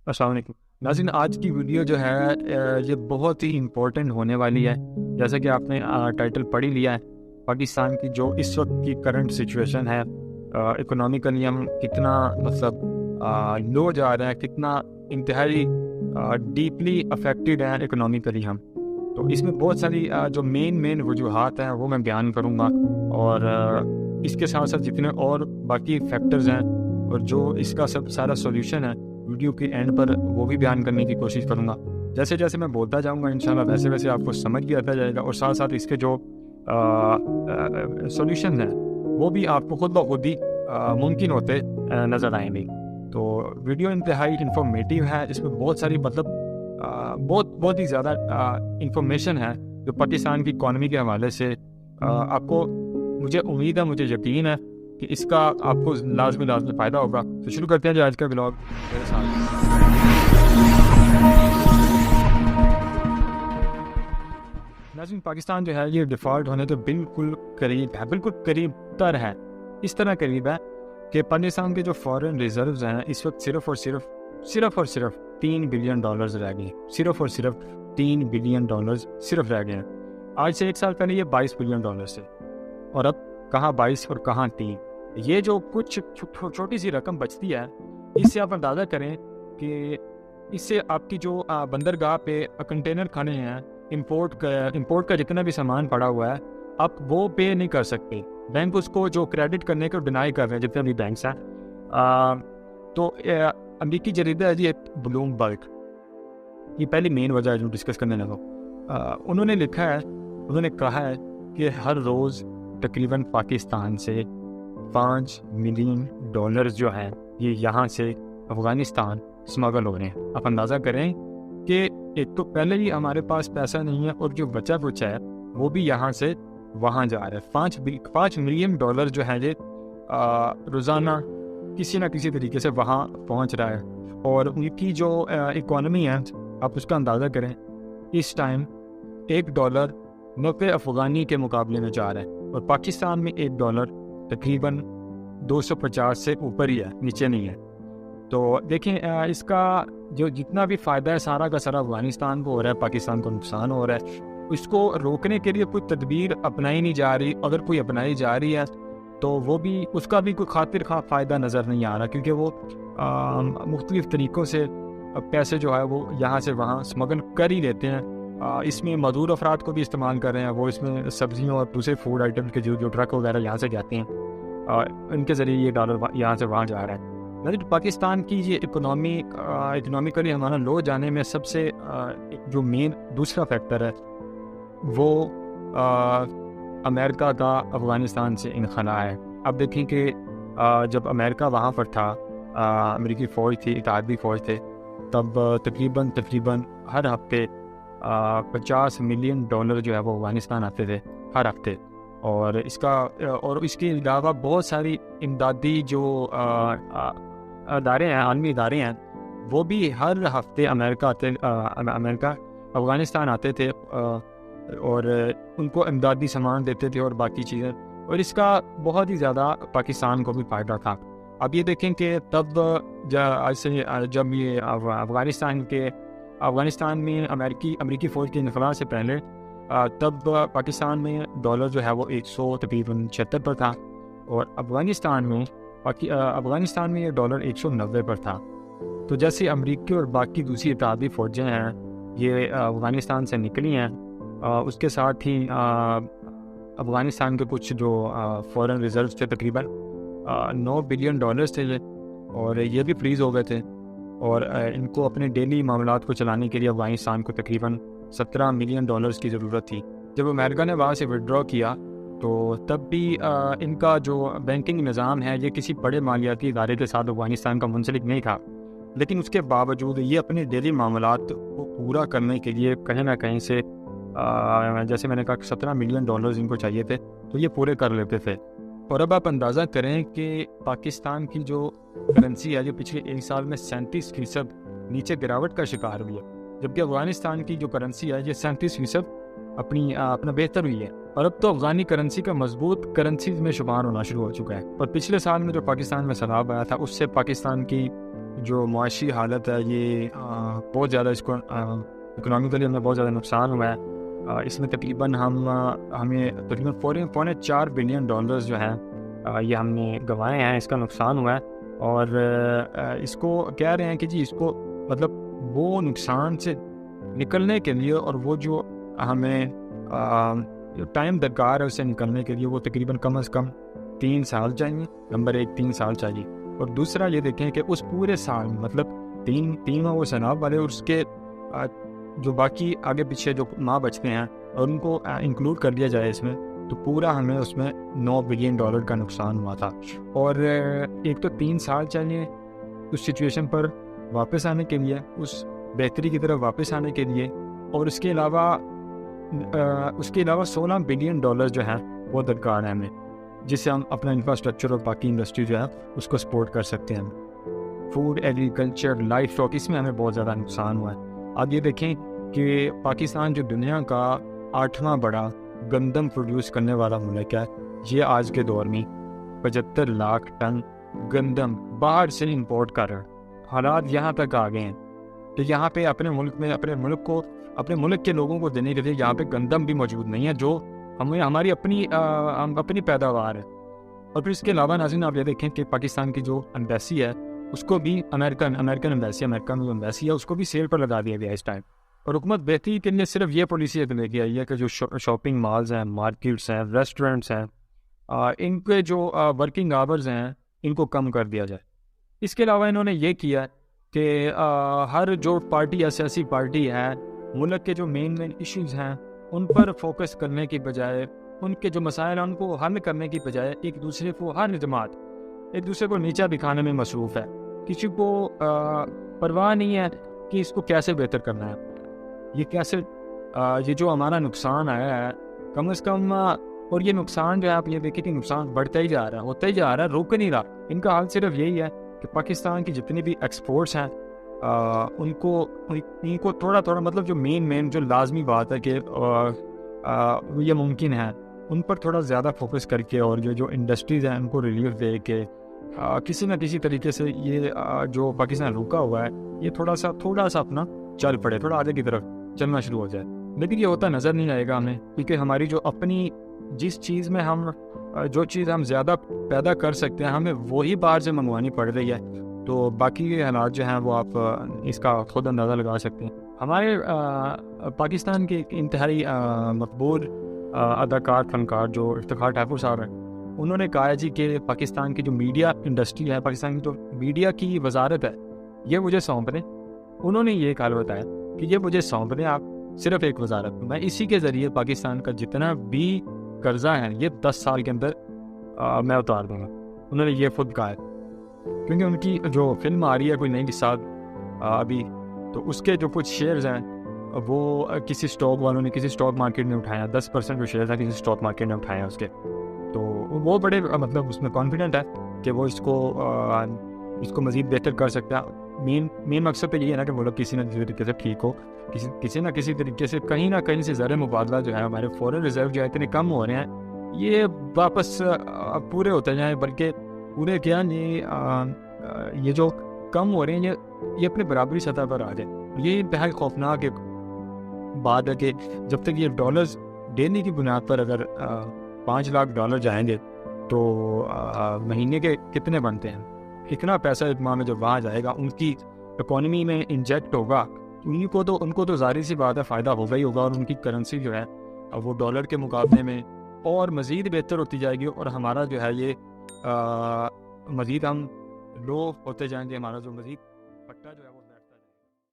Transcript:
السلام علیکم ناظرین، آج کی ویڈیو جو ہے یہ بہت ہی امپورٹنٹ ہونے والی ہے۔ جیسا کہ آپ نے ٹائٹل پڑھ ہی لیا ہے، پاکستان کی جو اس وقت کی کرنٹ سچویشن ہے، اکنامیکلی ہم کتنا لو جا رہے ہیں، کتنا انتہائی ڈیپلی افیکٹڈ ہیں اکنامیکلی ہم۔ تو اس میں بہت ساری جو مین وجوہات ہیں وہ میں بیان کروں گا، اور اس کے ساتھ ساتھ جتنے اور باقی فیکٹرز ہیں اور جو اس کا سب سارا سولوشن ہے ویڈیو کے اینڈ پر وہ بھی بیان کرنے کی کوشش کروں گا۔ جیسے جیسے میں بولتا جاؤں گا انشاءاللہ ویسے ویسے آپ کو سمجھ بھی آتا جائے گا، اور ساتھ ساتھ اس کے جو سولوشن ہیں وہ بھی آپ کو خود بخود ہی ممکن ہوتے نظر آئیں گے۔ تو ویڈیو انتہائی انفارمیٹیو ہے، اس میں بہت ساری بہت ہی زیادہ انفارمیشن ہے جو پاکستان کی اکانومی کے حوالے سے آپ کو، مجھے امید ہے، مجھے یقین ہے کہ اس کا آپ کو لازمی فائدہ ہوگا۔ تو شروع کرتے ہیں جو آج کا ولاگ میرے ساتھ۔ ناظرین، پاکستان جو ہے یہ ڈیفالٹ ہونے تو بالکل قریب ہے، بالکل قریب تر ہے۔ اس طرح قریب ہے کہ پاکستان کے جو فارن ریزروز ہیں اس وقت صرف اور صرف $3 بلین رہ گئے ہیں، صرف اور صرف $3 بلین صرف رہ گئے ہیں۔ آج سے 1 سال پہلے یہ $22 بلین سے، اور اب کہاں 22 اور کہاں 3۔ یہ جو کچھ چھوٹی سی رقم بچتی ہے، اس سے آپ اندازہ کریں کہ اس سے آپ کی جو بندرگاہ پہ کنٹینر کھڑے ہیں، امپورٹ کا جتنا بھی سامان پڑا ہوا ہے، آپ وہ پے نہیں کر سکتے۔ بینک اس کو جو کریڈٹ کرنے کو ڈینائی کر رہے ہیں، جتنے بھی بینکس ہیں۔ تو امریکی جریدہ ہے جی بلومبرگ، یہ پہلی مین وجہ ہے جو ڈسکس کرنے لگا۔ انہوں نے لکھا ہے، انہوں نے کہا ہے کہ ہر روز تقریباً پاکستان سے $5 ملین جو ہیں یہ یہاں سے افغانستان اسمگل ہو رہے ہیں۔ آپ اندازہ کریں کہ ایک تو پہلے ہی ہمارے پاس پیسہ نہیں ہے، اور جو بچا ہے وہ بھی یہاں سے وہاں جا رہا ہے۔ $5 ملین جو ہے یہ روزانہ کسی نہ کسی طریقے سے وہاں پہنچ رہا ہے، اور ان کی جو اکانومی ہے آپ اس کا اندازہ کریں، اس ٹائم $1 90 افغانی کے مقابلے میں جا رہا ہے، اور پاکستان میں $1 تقریباً 250 سے اوپر ہی ہے، نیچے نہیں ہے۔ تو دیکھیں اس کا جو جتنا بھی فائدہ ہے سارا کا سارا افغانستان کو ہو رہا ہے، پاکستان کو نقصان ہو رہا ہے۔ اس کو روکنے کے لیے کوئی تدبیر اپنائی نہیں جا رہی، اگر کوئی اپنائی جا رہی ہے تو وہ بھی اس کا بھی کوئی خاطر خواہ فائدہ نظر نہیں آ رہا، کیونکہ وہ مختلف طریقوں سے پیسے جو ہے وہ یہاں سے وہاں اسمگل کر ہی لیتے ہیں۔ اس میں معذور افراد کو بھی استعمال کر رہے ہیں، وہ اس میں سبزیوں اور دوسرے فوڈ آئٹم کے جو ٹرک وغیرہ یہاں سے جاتے ہیں، ان کے ذریعے یہ ڈالر یہاں سے وہاں جا رہا ہے۔ لیکن پاکستان کی یہ اکنامیکلی ہمارا لو جانے میں سب سے جو مین دوسرا فیکٹر ہے وہ امریکہ کا افغانستان سے انخلا ہے۔ اب دیکھیں کہ جب امریکہ وہاں پر تھا، امریکی فوج تھی، اتحادی فوج تھے، تب تقریباً ہر ہفتے $50 ملین جو ہے وہ افغانستان آتے تھے ہر ہفتے، اور اس کے علاوہ بہت ساری امدادی جو ادارے ہیں، عالمی ادارے ہیں، وہ بھی ہر ہفتے امریکہ افغانستان آتے تھے، اور ان کو امدادی سامان دیتے تھے اور باقی چیزیں، اور اس کا بہت ہی زیادہ پاکستان کو بھی فائدہ تھا۔ اب یہ دیکھیں کہ تب جب یہ افغانستان میں امریکی فوج کے انخلا سے پہلے، تب پاکستان میں ڈالر جو ہے وہ 176 پر تھا، اور افغانستان میں یہ ڈالر 190 پر تھا۔ تو جیسے امریکی اور باقی دوسری اتحادی فوجیں ہیں یہ افغانستان سے نکلی ہیں، اس کے ساتھ ہی افغانستان کے کچھ جو فورن ریزروز تھے تقریباً $9 بلین تھے، اور یہ بھی فریز ہو گئے تھے، اور ان کو اپنے ڈیلی معاملات کو چلانے کے لیے افغانستان کو تقریباً $17 ملین کی ضرورت تھی۔ جب امریکہ نے وہاں سے وڈرا کیا تو تب بھی ان کا جو بینکنگ نظام ہے یہ کسی بڑے مالیاتی ادارے کے ساتھ افغانستان کا منسلک نہیں تھا، لیکن اس کے باوجود یہ اپنے ڈیلی معاملات کو پورا کرنے کے لیے کہیں نہ کہیں سے جیسے میں نے کہا $17 ملین ان کو چاہیے تھے، تو یہ پورے کر لیتے تھے۔ اور اب آپ اندازہ کریں کہ پاکستان کی جو کرنسی ہے جو پچھلے 1 سال میں 37% نیچے گراوٹ کا شکار ہوئی ہے، جبکہ افغانستان کی جو کرنسی ہے یہ 37% اپنا بہتر ہوئی ہے، اور اب تو افغانی کرنسی کا مضبوط کرنسیز میں شمار ہونا شروع ہو چکا ہے۔ اور پچھلے سال میں جو پاکستان میں سیلاب آیا تھا اس سے پاکستان کی جو معاشی حالت ہے یہ بہت زیادہ اس کو اکنامیکلی ہمیں بہت زیادہ نقصان ہوا ہے. اس میں تقریباً ہمیں تقریباً $4.4 بلین جو ہیں یہ ہم نے گنوائے ہیں. اس کا نقصان ہوا ہے اور اس کو کہہ رہے ہیں کہ جی اس کو مطلب وہ نقصان سے نکلنے کے لیے اور وہ جو ہمیں ٹائم درکار ہے اس سے نکلنے کے لیے وہ تقریباً کم از کم 3 سال چاہیے. نمبر 1 3 سال چاہیے. اور دوسرا یہ دیکھیں کہ اس پورے سال مطلب تین وہ سناب والے اور اس کے جو باقی آگے پیچھے جو ماہ بچتے ہیں اور ان کو انکلوڈ کر لیا جائے اس میں تو پورا ہمیں اس میں $9 بلین کا نقصان ہوا تھا. اور ایک تو 3 سال چاہیے اس سچویشن پر واپس آنے کے لیے, اس بہتری کی طرف واپس آنے کے لیے, اور اس کے علاوہ $16 بلین جو ہیں وہ درکار ہیں ہمیں, جس سے ہم اپنا انفراسٹرکچر اور باقی انڈسٹری جو ہے اس کو سپورٹ کر سکتے ہیں. فوڈ, ایگریکلچر, لائف اسٹاک, اس میں ہمیں بہت زیادہ نقصان ہوا ہے. آپ یہ دیکھیں کہ پاکستان جو دنیا کا 8واں بڑا گندم پروڈیوس کرنے والا ملک ہے, یہ آج کے دور میں 75 لاکھ ٹن گندم باہر سے امپورٹ کر رہا ہے. حالات یہاں تک آ گئے ہیں کہ یہاں پہ اپنے ملک کے لوگوں کو دینے کے لیے یہاں پہ گندم بھی موجود نہیں ہے جو ہماری اپنی پیداوار ہے. اور پھر اس کے علاوہ ناظرین آپ یہ دیکھیں کہ پاکستان کی جو ایمبیسی ہے اس کو بھی امریکن ایمبیسی, امریکن جو ایمبیسی ہے اس کو بھی سیل پر لگا دیا گیا اس ٹائم. اور حکومت بہتری کے لیے صرف یہ پالیسی لے کے آئی ہے کہ جو شاپنگ مالز ہیں, مارکیٹس ہیں, ریسٹورنٹس ہیں, ان کے جو ورکنگ آورز ہیں ان کو کم کر دیا جائے. اس کے علاوہ انہوں نے یہ کیا کہ ہر جو سیاسی پارٹی ہے ملک کے جو مین ایشوز ہیں ان پر فوکس کرنے کی بجائے, ان کے جو مسائل ہیں ان کو حل کرنے کی بجائے ایک دوسرے کو ہر جماعت ایک دوسرے کو نیچا دکھانے میں مصروف ہے. کسی کو پرواہ نہیں ہے کہ اس کو کیسے بہتر کرنا ہے, یہ جو ہمارا نقصان آیا ہے کم از کم, اور یہ نقصان جو ہے آپ یہ دیکھیں کہ نقصان بڑھتا ہی جا رہا ہے, ہوتا ہی جا رہا ہے, رک نہیں رہا. ان کا حال صرف یہی ہے کہ پاکستان کی جتنی بھی ایکسپورٹس ہیں ان کو تھوڑا مطلب جو مین جو لازمی بات ہے کہ یہ ممکن ہے ان پر تھوڑا زیادہ فوکس کر کے, اور جو انڈسٹریز ہیں ان کو ریلیف دے کے کسی نہ کسی طریقے سے یہ جو پاکستان رکا ہوا ہے یہ تھوڑا سا اپنا چل پڑے, تھوڑا آگے کی طرف چلنا شروع ہو جائے. لیکن یہ ہوتا نظر نہیں آئے گا ہمیں, کیونکہ ہماری جو اپنی جس چیز میں جو چیز ہم زیادہ پیدا کر سکتے ہیں ہمیں وہی باہر سے منگوانی پڑ رہی ہے. تو باقی حالات جو ہیں وہ آپ اس کا خود اندازہ لگا سکتے ہیں. ہمارے پاکستان کے انتہائی مقبول اداکار فنکار جو افتخار ٹھاکر صاحب ہیں, انہوں نے کہا ہے جی کہ پاکستان کی جو میڈیا انڈسٹری ہے, پاکستان کی جو میڈیا کی وزارت ہے یہ مجھے سونپ دیں. انہوں نے یہ کہا بتایا کہ یہ مجھے سونپ دیں آپ صرف ایک وزارت, میں اسی کے ذریعے پاکستان کا جتنا بھی قرضہ ہے یہ 10 سال کے اندر میں اتار دوں گا. انہوں نے یہ خود کہا ہے, کیونکہ ان کی جو فلم آ رہی ہے کوئی نئی ساتھ ابھی, تو اس کے جو کچھ شیئرز ہیں وہ کسی اسٹاک والوں نے کسی اسٹاک مارکیٹ میں اٹھایا, 10% جو شیئرز ہیں کسی اسٹاک مارکیٹ نے اٹھائے ہیں اس کے. تو وہ بڑے مطلب اس میں کانفیڈنٹ ہے کہ وہ اس کو مزید بہتر کر سکتا ہے. مین مقصد تو یہی ہے نا کہ ملک کسی نہ کسی طریقے سے ٹھیک ہو, کسی نہ کسی طریقے سے کہیں نہ کہیں سے زر مبادلہ جو ہے ہمارے فورن ریزرو جو ہے اتنے کم ہو رہے ہیں یہ واپس پورے ہوتے جائیں, بلکہ پورے کیا نہیں یہ جو کم ہو رہے ہیں یہ اپنے برابری سطح پر آ جائیں. یہ انتہائی خوفناک ایک بات ہے کہ جب تک یہ ڈالرز ڈیلی کی بنیاد پر اگر $5 لاکھ جائیں گے تو مہینے کے کتنے بنتے ہیں, اتنا پیسہ ایک ماہ میں جب وہاں جائے گا ان کی اکانومی میں انجیکٹ ہوگا, ان کو تو ظاہر سی بات ہے فائدہ ہوگا ہی ہوگا, اور ان کی کرنسی جو ہے وہ ڈالر کے مقابلے میں اور مزید بہتر ہوتی جائے گی, اور ہمارا جو ہے یہ مزید ہم لو ہوتے جائیں گے, ہمارا جو مزید پٹا جو ہے وہ